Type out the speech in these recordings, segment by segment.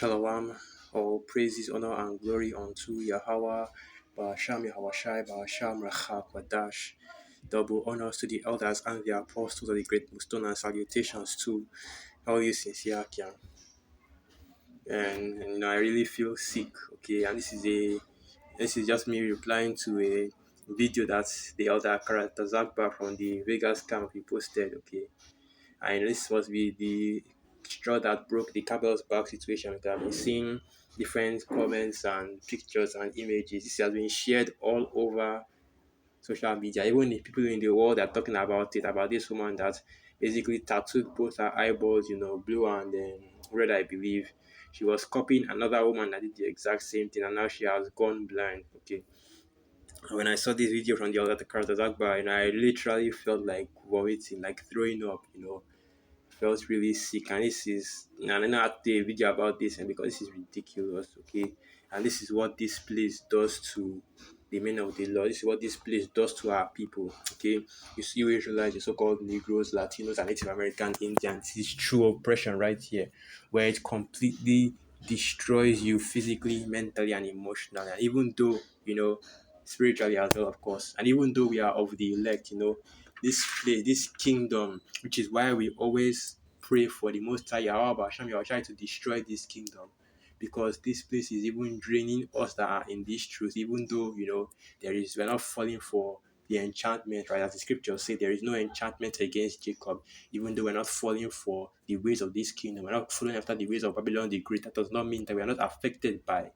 Shalom, all praises, honor, and glory unto Yahweh, Ba'asham Yahushai, Ba'asham Rachakwadash. Double honors to the elders and the apostles of the great Muston, and salutations to all you sincere Akian. And I really feel sick, okay, and this is just me replying to a video that the elder Karata Zakba from the Vegas camp he posted, okay. And this was the straw that broke the camel's back situation. We have been seeing different comments and pictures and images. This has been shared all over social media. Even the people in the world are talking about it, about this woman that basically tattooed both her eyeballs, blue and red, I believe. She was copying another woman that did the exact same thing, and now she has gone blind. Okay. And when I saw this video from the other characters, Akbar, I literally felt like vomiting, like throwing up. Felt really sick, and this is and then I had to do a video about this, and because this is ridiculous, okay, and this is what this place does to the men of the law. This is what this place does to our people, okay. You see, you Israelites, the so-called Negroes, Latinos, and Native American Indians. This is true oppression right here, where it completely destroys you physically, mentally, and emotionally. And even though spiritually as well, of course, and even though we are of the elect, this place, this kingdom, which is why we always pray for the Most High Yahweh Hashem Yahweh to destroy this kingdom, because this place is even draining us that are in this truth. Even though we're not falling for the enchantment, right? As the scriptures say, there is no enchantment against Jacob. Even though we're not falling for the ways of this kingdom, we're not following after the ways of Babylon the Great. That does not mean that we are not affected by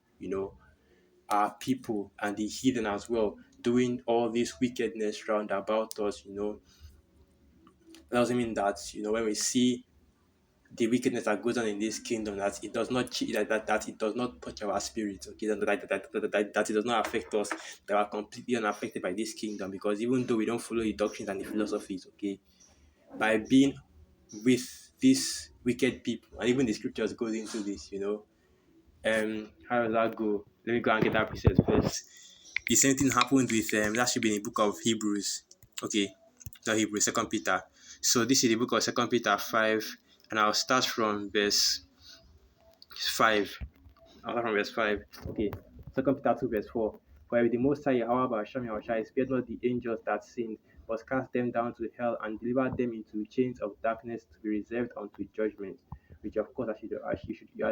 our people and the heathen as well, doing all this wickedness round about us. That doesn't mean that when we see the wickedness that goes on in this kingdom, that it does not that it does not touch our spirit, okay, that it does not affect us, that we are completely unaffected by this kingdom, because even though we don't follow the doctrines and the philosophies, okay, by being with these wicked people, and even the scriptures goes into this, how does that go? Let me go and get that precept first. The same thing happened with that should be in the book of Hebrews. Okay, not Hebrews, Second Peter. So this is the book of Second Peter 5, and I'll start from verse 5. Okay, Second Peter 2 verse 4. For if the Most High Yahweh Hashem Yahushai spared not the angels that sinned, but cast them down to hell and delivered them into chains of darkness to be reserved unto judgment, which of course as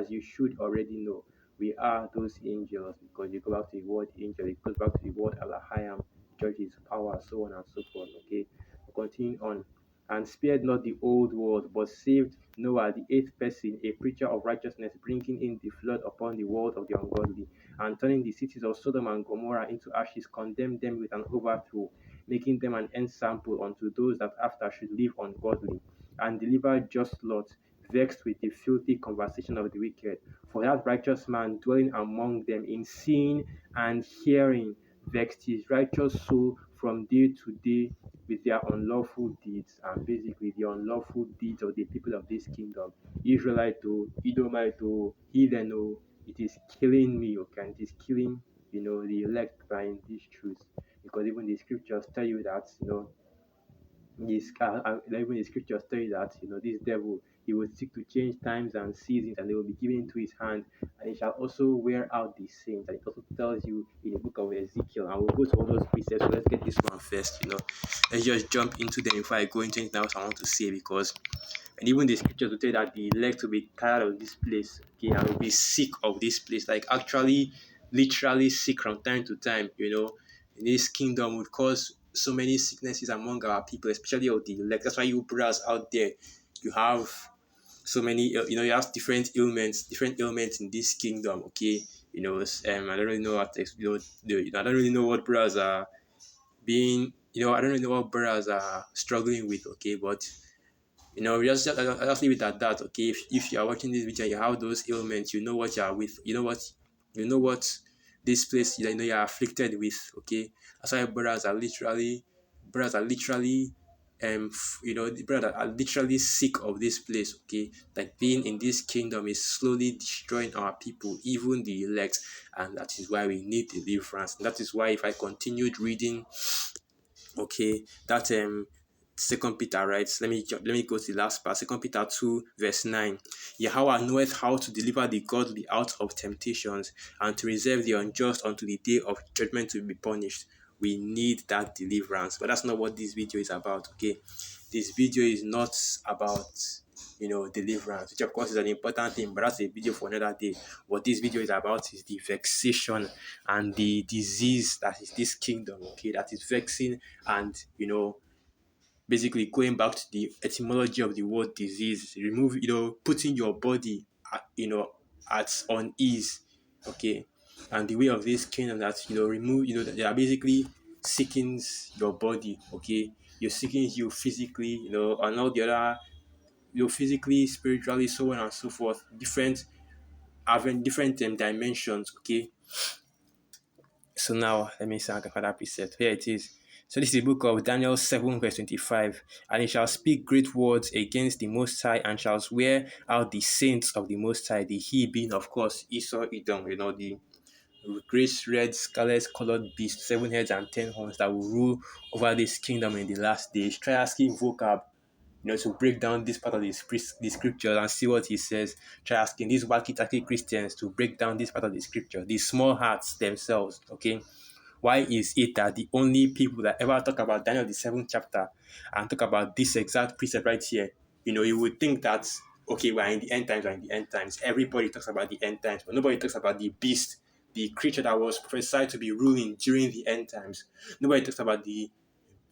you should already know, we are those angels, because you go back to the word angel, it goes back to the word Alahayam, judges, power, so on and so forth. Okay, we'll continue on. And spared not the old world, but saved Noah, the eighth person, a preacher of righteousness, bringing in the flood upon the world of the ungodly, and turning the cities of Sodom and Gomorrah into ashes, condemned them with an overthrow, making them an ensample unto those that after should live ungodly, and delivered just Lot, vexed with the filthy conversation of the wicked. For that righteous man dwelling among them in seeing and hearing vexed his righteous soul from day to day with their unlawful deeds. And basically the unlawful deeds of the people of this kingdom, Israelite to Edomite to heathen, it is killing me, okay, and it is killing the elect by this truth, because even the scriptures tell you that even the scriptures tell you that this devil, he will seek to change times and seasons, and they will be given into his hand, and he shall also wear out the saints. And it also tells you in the book of Ezekiel, and we'll go to all those precepts. So let's get this one first. Let's just jump into them before I go into anything else I want to say, because and even the scriptures will tell you that the elect will be tired of this place, okay, and will be sick of this place, like actually literally sick from time to time. In this kingdom would cause so many sicknesses among our people, especially of the elect. That's why you brothers out there, you have so many, you have different ailments in this kingdom, okay. I don't really know what I don't really know what brothers are being, I don't really know what brothers are struggling with, okay, but just leave it at that, okay. If you are watching this video and you have those ailments, you know what you are with, you know what this place, you are afflicted with, okay. That's why brothers are literally the brothers are literally sick of this place, okay. Like being in this kingdom is slowly destroying our people, even the elect, and that is why we need deliverance. And that is why if I continued reading, okay, that Second Peter, right? Let me go to the last part. Second Peter 2, verse 9. Yahweh knoweth how to deliver the godly out of temptations, and to reserve the unjust unto the day of judgment to be punished. We need that deliverance. But that's not what this video is about. Okay. This video is not about deliverance, which of course is an important thing, but that's a video for another day. What this video is about is the vexation and the disease that is this kingdom, okay, that is vexing and basically going back to the etymology of the word disease, remove, putting your body, at unease, okay, and the way of this kingdom that remove, that they are basically seeking your body, okay, you're seeking you physically, and all the other, physically, spiritually, so on and so forth, different having different dimensions, okay. So now let me say another precept. Here it is. So this is the book of Daniel 7 verse 25. And he shall speak great words against the Most High and shall swear out the saints of the Most High, the he being of course Esau Edom, the great red scarlet colored beast, 7 heads and 10 horns that will rule over this kingdom in the last days. Try asking vocab to break down this part of the scripture and see what he says. Try asking these wacky-tacky Christians to break down this part of the scripture, these small hearts themselves, okay? Why is it that the only people that ever talk about Daniel the 7th chapter and talk about this exact precept right here, you would think that, okay, we're in the end times, Everybody talks about the end times, but nobody talks about the beast, the creature that was prophesied to be ruling during the end times. Nobody talks about the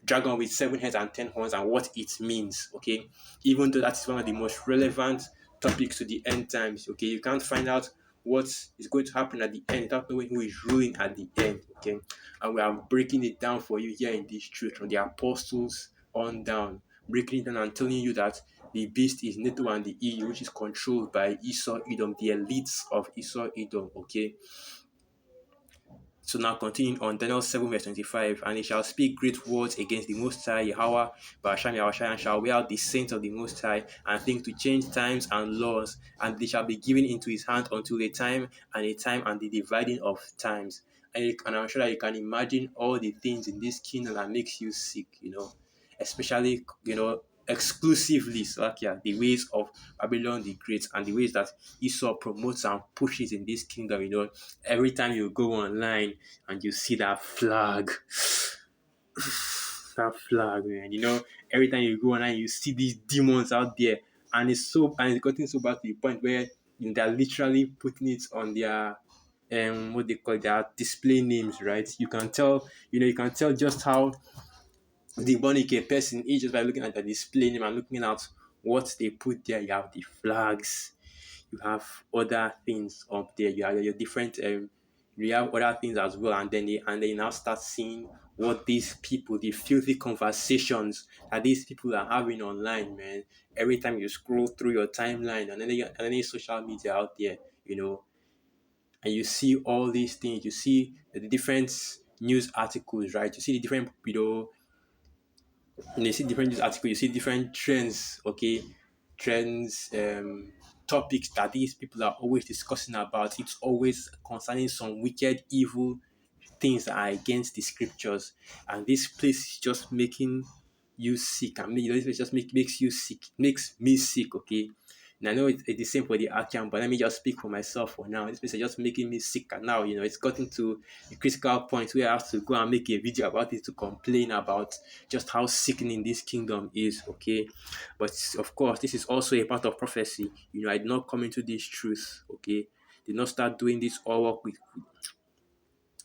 dragon with 7 heads and 10 horns and what it means, okay? Even though that is one of the most relevant topics to the end times, okay? You can't find out what is going to happen at the end without knowing who is ruling at the end, okay? And we are breaking it down for you here in this truth from the apostles on down, breaking it down and telling you that the beast is Neto and the EU, which is controlled by Esau Edom, the elites of Esau Edom, okay? So now continuing on Daniel 7 verse 25, and he shall speak great words against the Most High, Yahweh, Barasham Yahushua, and shall wear out the saints of the Most High, and think to change times and laws, and they shall be given into his hand until a time and the dividing of times. And I'm sure that you can imagine all the things in this kingdom that makes you sick, especially, exclusively, so like, yeah, the ways of Babylon the Great and the ways that Esau promotes and pushes in this kingdom, every time you go online and you see that flag, man, every time you go online, you see these demons out there, and it's gotten so bad to the point where they're literally putting it on their what they call their display names, right? You can tell, just how demonic a person is just by looking at the display name and looking at what they put there. You have the flags, you have other things up there, you have your different you have other things as well, and then you now start seeing what these people, the filthy conversations that these people are having online, man. Every time you scroll through your timeline and any social media out there, and you see all these things, you see the different news articles, right? You see the different, you see different news articles, you see different trends, okay, trends, topics that these people are always discussing about. It's always concerning some wicked, evil things that are against the scriptures, and this place is just making you sick. I mean, this place just makes you sick, makes me sick, okay. And I know it's the same for the Arkham, but let me just speak for myself for now. This place is just making me sick, and now it's gotten to a critical point where I have to go and make a video about it to complain about just how sickening this kingdom is, okay. But of course, this is also a part of prophecy. I did not come into this truth, okay. Did not start doing this all work with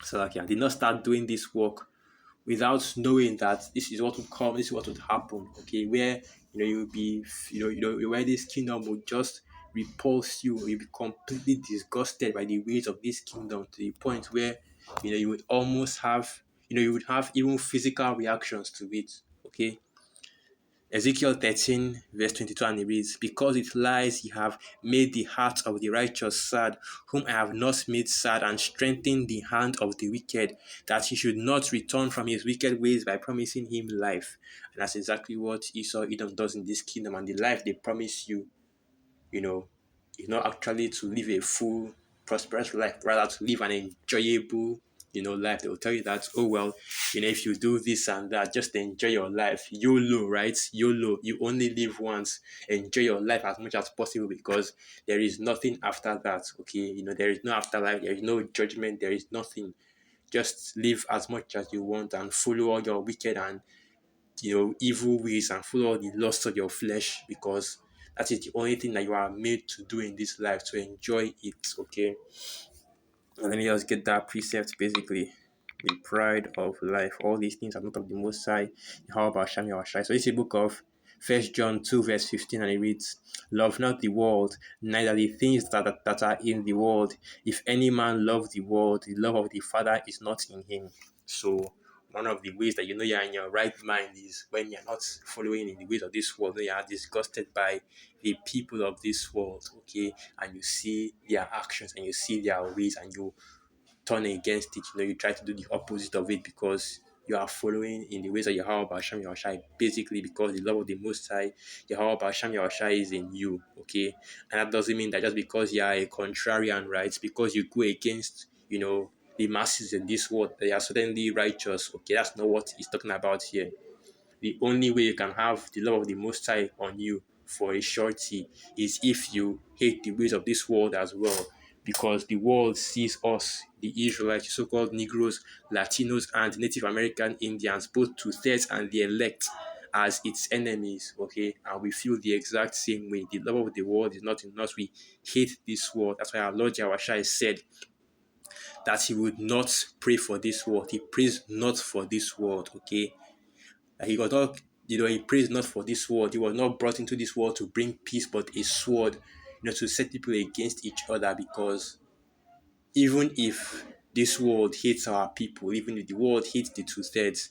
Salakia. Did not start doing this work without knowing that this is what would come, this is what would happen. Okay, where you'll be, where this kingdom will just repulse you, you'll be completely disgusted by the ways of this kingdom to the point where you would almost have, you would have even physical reactions to it. Okay. Ezekiel 13, verse 22, and it reads, because it lies, ye have made the heart of the righteous sad, whom I have not made sad, and strengthened the hand of the wicked, that he should not return from his wicked ways by promising him life. And that's exactly what Esau Edom does in this kingdom. And the life they promise you, is not actually to live a full, prosperous life, rather to live an enjoyable, life. They will tell you that, oh well, if you do this and that, just enjoy your life. YOLO, right? YOLO. You only live once. Enjoy your life as much as possible because there is nothing after that. Okay, there is no afterlife. There is no judgment. There is nothing. Just live as much as you want and follow all your wicked and evil ways and follow all the lusts of your flesh because that is the only thing that you are made to do in this life, to enjoy it. Okay, and let me just get that precept basically. The pride of life. All these things are not of the Most High. How about Shami or Shai? So it's a book of First John 2, verse 15, and it reads, Love not the world, neither the things that are in the world. If any man love the world, the love of the Father is not in him. So one of the ways that you're in your right mind is when you're not following in the ways of this world, when you are disgusted by the people of this world, okay, and you see their actions and you see their ways and you turn against it. You try to do the opposite of it because you are following in the ways of Yahweh Basham Yahushai, basically because the love of the Most High, Yahweh Basham Yahushai is in you, okay? And that doesn't mean that just because you are a contrarian, right? Because you go against, the masses in this world, they are suddenly righteous, okay? That's not what he's talking about here. The only way you can have the love of the Most High on you for a shorty is if you hate the ways of this world as well. Because the world sees us, the Israelites, so called Negroes, Latinos, and Native American Indians, both two thirds and the elect, as its enemies, okay? And we feel the exact same way. The love of the world is not in us. We hate this world. That's why our Lord Yahushua said that he would not pray for this world. He prays not for this world, okay? He got not, he prays not for this world. He was not brought into this world to bring peace, but a sword, to set people against each other. Because even if this world hates our people, even if the world hates the two thirds,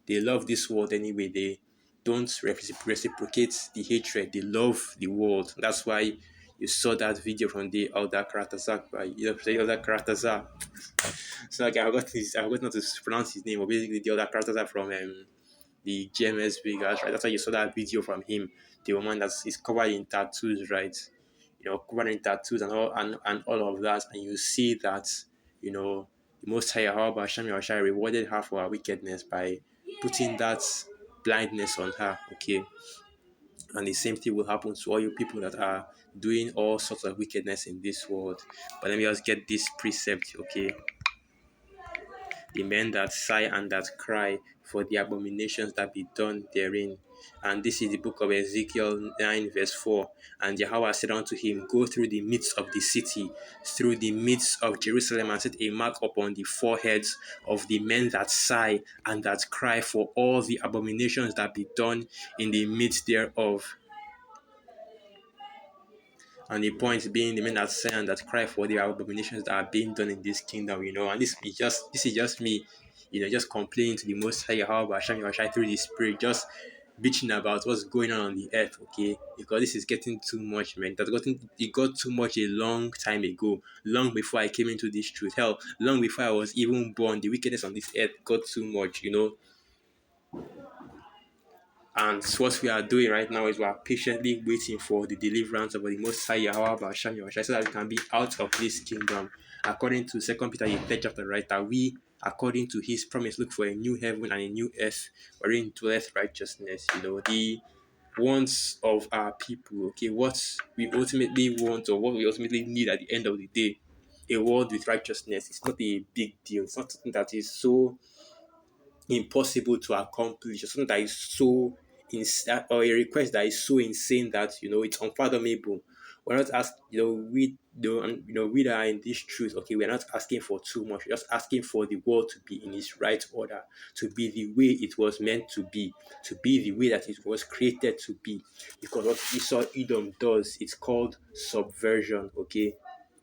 they love this world anyway. They don't reciprocate the hatred. They love the world. That's why you saw that video from the Elder Karatazak by Elder Karatazak. So like I forgot not to pronounce his name, but basically the Elder Karatazak from the GMS Vegas, right? That's why you saw that video from him, the woman that is covered in tattoos, right? Covered in tattoos and all of that, and you see that, the Most High Yahweh Hashem Yahushua rewarded her for her wickedness by putting that blindness on her, okay? And the same thing will happen to all you people that are doing all sorts of wickedness in this world. But let me just get this precept, okay? The men that sigh and that cry for the abominations that be done therein. And this is the book of Ezekiel 9, verse 4. And Yahweh said unto him, Go through the midst of the city, through the midst of Jerusalem, and set a mark upon the foreheads of the men that sigh and that cry for all the abominations that be done in the midst thereof. And the point being the men that say and that cry for the abominations that are being done in this kingdom, and this is just me, just complaining to the Most High Yahweh Hashem Yahushua through the Spirit, just bitching about what's going on the earth, okay? Because this is getting too much, man. It got too much a long time ago, long before I came into this truth. Hell, long before I was even born, the wickedness on this earth got too much. And so what we are doing right now is we are patiently waiting for the deliverance of the Most High Yahweh Basham Yahushua so that we can be out of this kingdom. According to 2 Peter the third chapter, right, that we, according to his promise, look for a new heaven and a new earth wherein dwelleth righteousness. The wants of our people, okay, what we ultimately want or what we ultimately need at the end of the day, a world with righteousness. It's not a big deal. It's not something that is so impossible to accomplish, or something that is so or a request that is so insane that it's unfathomable. We're not asking, we that are in this truth, okay, we're not asking for too much. We're just asking for the world to be in its right order, to be the way it was meant to be the way that it was created to be. Because what Esau Edom does, it's called subversion, okay?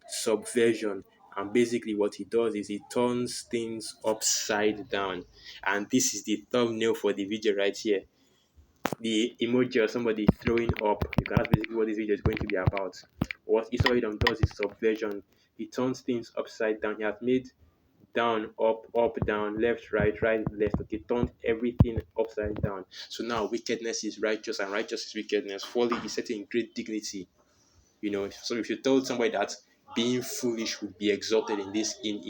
Subversion. And basically what he does is he turns things upside down. And this is the thumbnail for the video right here. The emoji of somebody throwing up. That's basically what this video is going to be about. What Esau Edom does is subversion. He turns things upside down. He has made down, up, down, left, right, left. Okay, turned everything upside down. So now wickedness is righteous and righteous is wickedness. Folly is set in great dignity. So if you told somebody that being foolish would be exalted in this in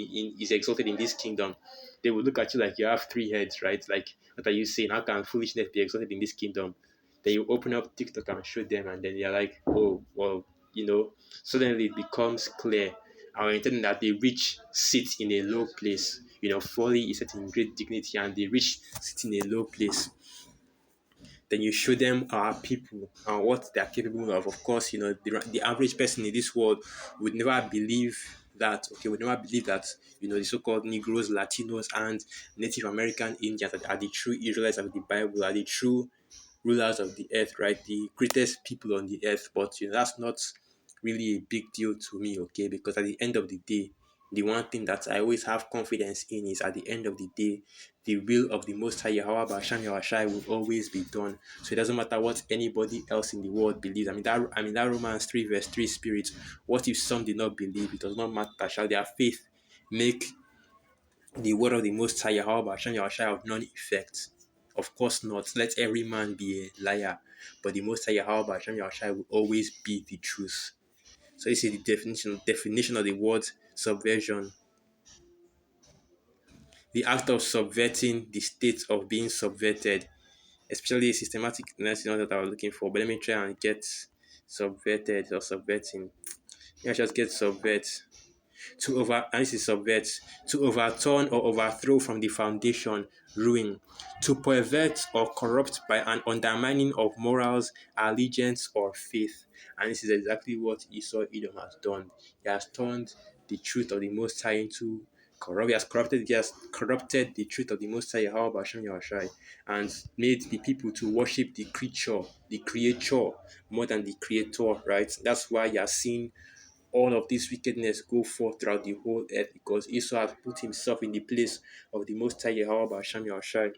is exalted in this kingdom, they would look at you like you have three heads, right? Like, what are you saying? How can foolishness be exalted in this kingdom? Then you open up TikTok and show them, and then they're like, oh, well, suddenly it becomes clear. Our intending that the rich sit in a low place. Folly is set in great dignity, and the rich sit in a low place. Then you show them our people and what they are capable of. Of course, the average person in this world would never believe that. Okay, would never believe that the so-called Negroes, Latinos, and Native American Indians are the true Israelites of the Bible, are the true rulers of the earth, right? The greatest people on the earth. But that's not really a big deal to me, okay? Because at the end of the day, the one thing that I always have confidence in is, at the end of the day, the will of the Most High Yahweh Basham Yahushai will always be done. So it doesn't matter what anybody else in the world believes. I mean that Romans 3 verse 3 spirit. What if some did not believe? It does not matter. Shall their faith make the word of the Most High Yahweh Basham Yahushai of none effect? Of course not. Let every man be a liar, but the Most High Yahweh Basham Yahushai will always be the truth. So this is the definition of the word subversion. The act of subverting the state of being subverted, especially systematic. That's not what I was looking for. But let me try and get subverted or subverting. Yeah, just get subvert. And this is subvert, to overturn or overthrow from the foundation, ruin, to pervert or corrupt by an undermining of morals, allegiance, or faith. And this is exactly what Esau Edom has done. He has turned the truth of the Most High into corrupt. He has corrupted the truth of the Most High Yahweh Basham Yahushai, and made the people to worship the creature, more than the creator, right? That's why you are seeing all of this wickedness go forth throughout the whole earth, because Esau has put himself in the place of the Most High Yahweh Basham Yahushai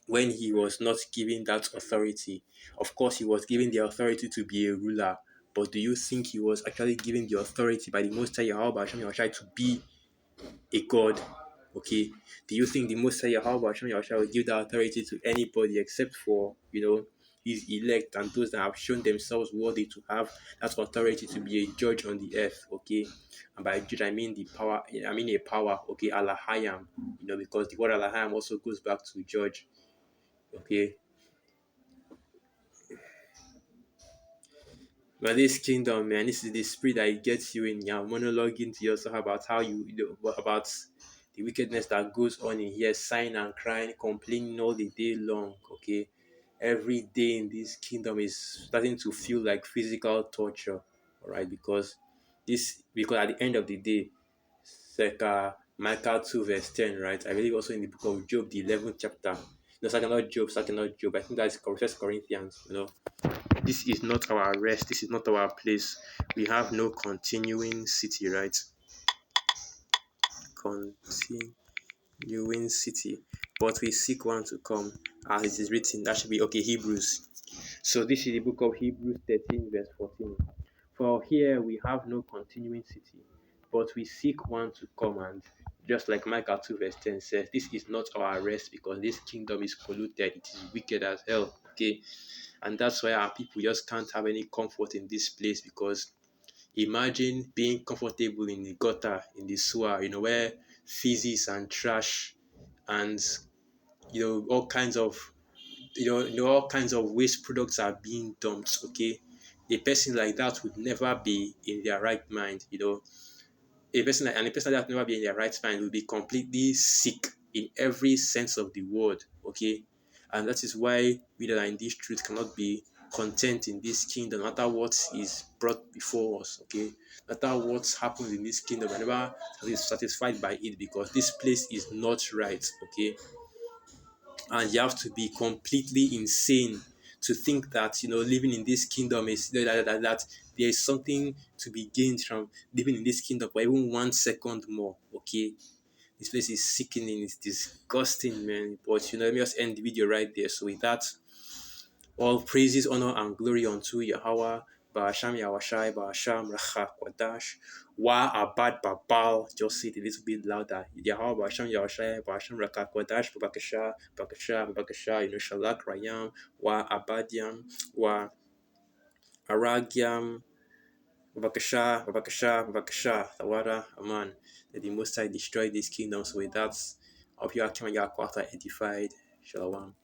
when he was not given that authority. Of course, he was given the authority to be a ruler, but do you think he was actually given the authority by the Most High Yahweh Basham Yahushai to be a god? Okay, do you think the Most High Yahweh Hashem Yahushua will give that authority to anybody except for his elect and those that have shown themselves worthy to have that authority to be a judge on the earth? Okay, and by judge I mean the power. I mean a power. Okay, Alahayam. Because the word Alahayam also goes back to judge. Okay, but this kingdom, man, this is the spirit that gets you in your monologuing to yourself about how about the wickedness that goes on in here, sighing and crying, complaining all the day long. Okay, every day in this kingdom is starting to feel like physical torture. All right, because at the end of the day, like Micah 2 verse 10, right? I believe also in the book of Job, the 11th chapter. No, second not Job. I think that's First Corinthians. This is not our rest. This is not our place. We have no continuing city, right? Continuing city. But we seek one to come, as it is written. That should be okay, Hebrews. So this is the book of Hebrews 13, verse 14. For here we have no continuing city, but we seek one to come. And just like Micah 2 verse 10 says, this is not our rest, because this kingdom is polluted. It is wicked as hell. Okay. And that's why our people just can't have any comfort in this place, because imagine being comfortable in the gutter, in the sewer, where feces and trash and all kinds of all kinds of waste products are being dumped. Okay, a person like that would never be in their right mind. A person that would never be in their right mind will be completely sick in every sense of the word. Okay, and that is why we that are in this truth cannot be content in this kingdom, no matter what is brought before us. Okay, no matter what happens in this kingdom, we're never satisfied by it, because this place is not right. Okay, and you have to be completely insane to think that living in this kingdom is that there is something to be gained from living in this kingdom for even 1 second more. Okay, this place is sickening, it's disgusting, man. But let me just end the video right there. So with that, all praises, honor, and glory unto Yahweh, Ba'asham Yahwashai, Ba'asham Racha Kwadash, Wa Abad Babal. Just say it a little bit louder. Yahweh, Ba'asham Yahwashai, Ba'asham Racha Kwadash, Babakasha, Bakasha, Babakasha, Shalak Rayam, Wa Abadiam, Wa Aragiam, Babakasha, Babakasha, Babakasha, Tawada, Aman, that the Most High destroyed these kingdoms with that of your Yakwata edified, Shalom.